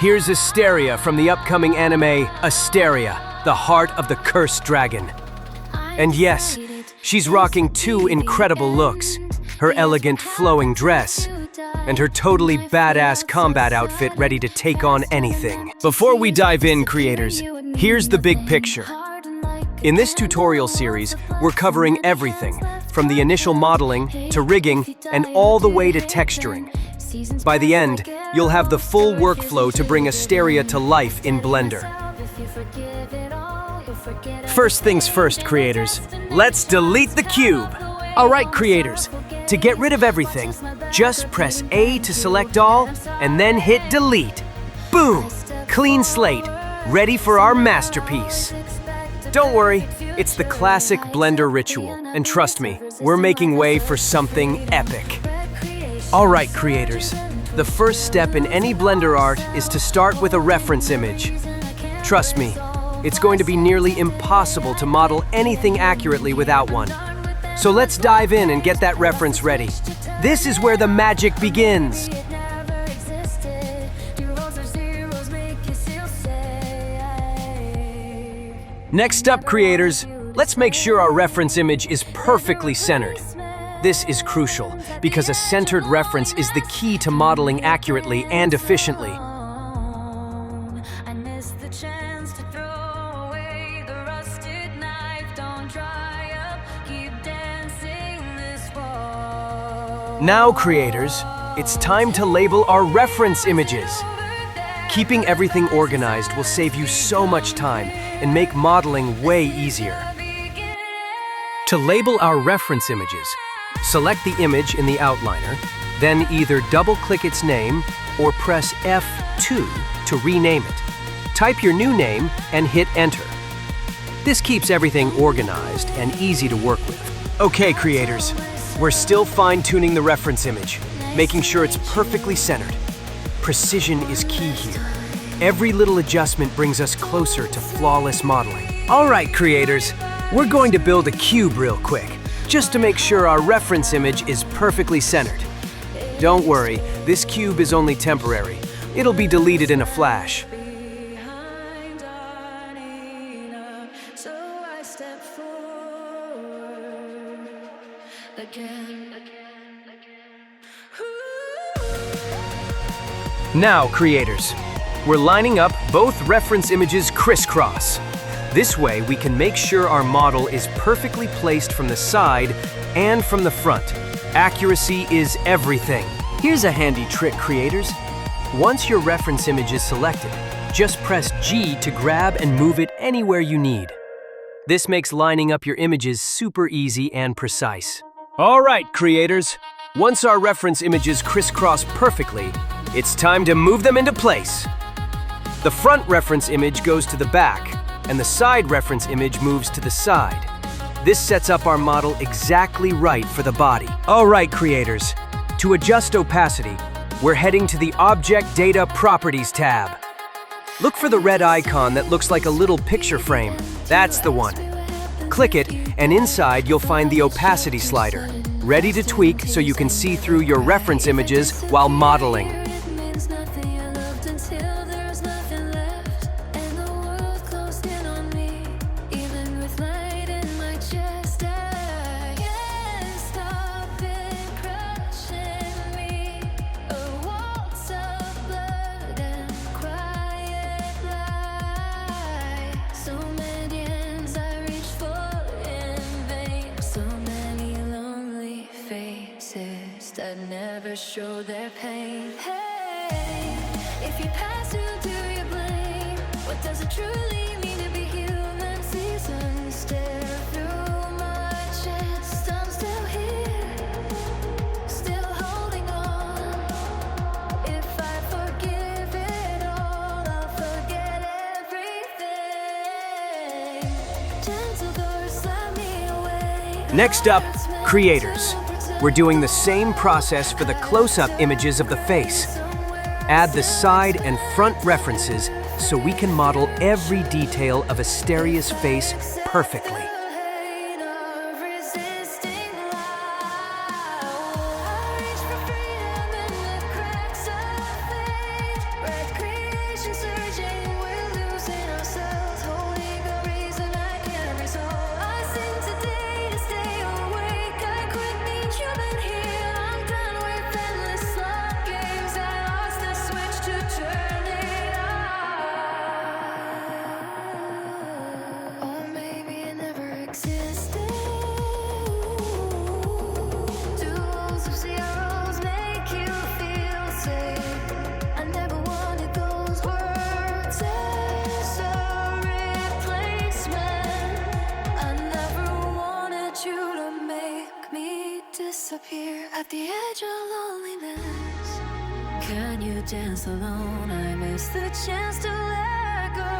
Here's Asteria from the upcoming anime Asteria, the heart of the cursed dragon. And yes, she's rocking two incredible looks, her elegant flowing dress, and her totally badass combat outfit ready to take on anything. Before we dive in, creators, here's the big picture. In this tutorial series, we're covering everything, from the initial modeling to rigging and all the way to texturing. By the end, you'll have the full workflow to bring Asteria to life in Blender. First things first, creators, let's delete the cube. All right, creators, to get rid of everything, just press A to select all and then hit delete. Boom, clean slate, ready for our masterpiece. Don't worry, it's the classic Blender ritual, and trust me, we're making way for something epic. All right, creators, the first step in any Blender art is to start with a reference image. Trust me, it's going to be nearly impossible to model anything accurately without one. So let's dive in and get that reference ready. This is where the magic begins. Next up, creators, let's make sure our reference image is perfectly centered. This is crucial because a centered reference is the key to modeling accurately and efficiently. Now, creators, it's time to label our reference images. Keeping everything organized will save you so much time and make modeling way easier. To label our reference images, select the image in the outliner, then either double-click its name or press F2 to rename it. Type your new name and hit Enter. This keeps everything organized and easy to work with. Okay, creators, we're still fine-tuning the reference image, making sure it's perfectly centered. Precision is key here. Every little adjustment brings us closer to flawless modeling. All right, creators, we're going to build a cube real quick, just to make sure our reference image is perfectly centered. Don't worry, this cube is only temporary. It'll be deleted in a flash. Now, creators, we're lining up both reference images crisscross. This way, we can make sure our model is perfectly placed from the side and from the front. Accuracy is everything. Here's a handy trick, creators. Once your reference image is selected, just press G to grab and move it anywhere you need. This makes lining up your images super easy and precise. All right, creators, once our reference images crisscross perfectly, it's time to move them into place. The front reference image goes to the back, and the side reference image moves to the side. This sets up our model exactly right for the body. All right, creators, to adjust opacity, we're heading to the Object Data Properties tab. Look for the red icon that looks like a little picture frame. That's the one. Click it, and inside you'll find the opacity slider, ready to tweak so you can see through your reference images while modeling. That never show their pain. Hey, if you pass, who do you blame? What does it truly mean to be human? Seasons stare through my chest. I'm still here, still holding on. If I forgive it all, I'll forget everything. Gentle doors let me away. Next up, creators. We're doing the same process for the close-up images of the face. Add the side and front references so we can model every detail of Asteria's face perfectly. disappear at the edge of loneliness. Can you dance alone? I miss the chance to let go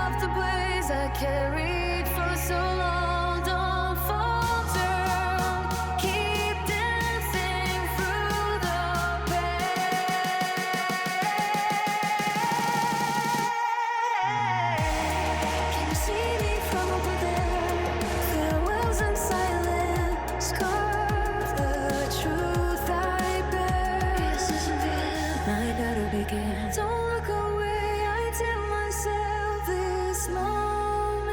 of the blaze I carried for so long. Don't falter, keep dancing through the pain. Can you see me from over there? Farewells and silent scars. The truth I bear. This isn't the end. I gotta begin. Don't look away. I tell myself this moment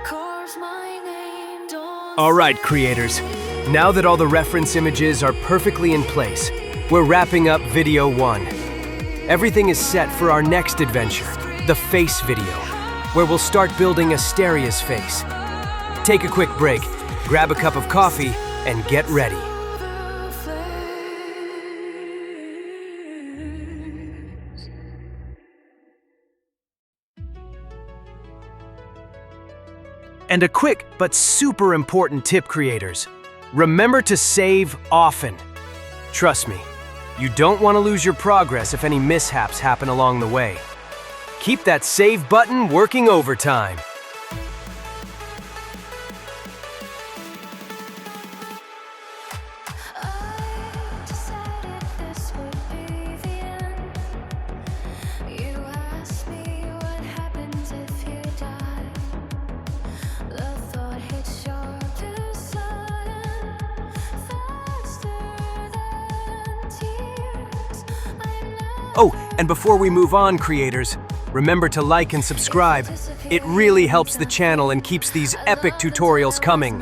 carves my name. Don't All right, creators. Now that all the reference images are perfectly in place, we're wrapping up video 1. Everything is set for our next adventure, the face video, where we'll start building Asteria's face. Take a quick break, grab a cup of coffee, and get ready. the flames. And a quick but super important tip, creators. Remember to save often. Trust me, you don't want to lose your progress if any mishaps happen along the way. Keep that save button working overtime. I decided this would be the end. You asked me what happens if you die. The thought hits sharp to sudden, faster than tears. I never Oh, and before we move on, creators, remember to like and subscribe. It really helps the channel and keeps these epic tutorials coming.